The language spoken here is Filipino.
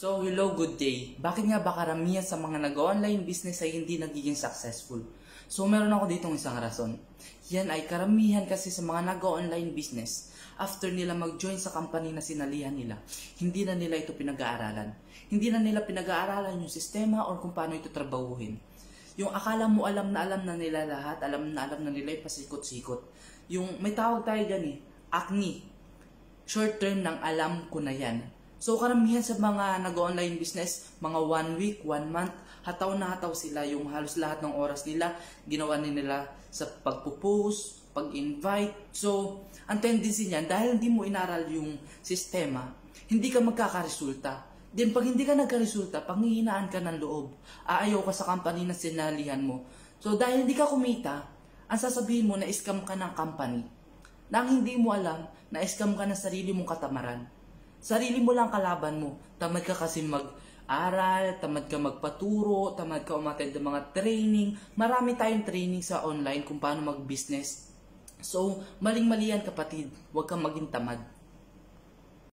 So, hello, good day. Bakit nga ba karamihan sa mga nag-online business ay hindi nagiging successful? So, meron ako ditong isang rason. Yan ay karamihan kasi sa mga nag-online business. After nila mag-join sa company na sinalihan nila, hindi na nila ito pinag-aaralan. Hindi na nila pinag-aaralan yung sistema or kung paano ito trabahuhin. Yung akala mo alam na nila lahat, alam na nila yung pasikot-sikot. Yung may tawag tayo dyan acne. Short term ng alam ko na yan. So karamihan sa mga nag-online business, mga 1 week, 1 month, hataw na hataw sila. Yung halos lahat ng oras nila, ginawa nila sa pagpo-post, pag-invite. So, ang tendency niyan, dahil hindi mo inaral yung sistema, hindi ka magkakaresulta. Then pag hindi ka nagkaresulta, panghihinaan ka ng loob. Aayaw ka sa company na sinalihan mo. So dahil hindi ka kumita, ang sasabihin mo na scam ka ng company. Nang hindi mo alam na scam ka ng sarili mong katamaran. Sarili mo lang kalaban mo. Tamad ka kasi mag-aral, tamad ka magpaturo, tamad ka umattend ng mga training. Marami tayong training sa online kung paano mag-business. So, maling-mali yan kapatid. Huwag kang maging tamad.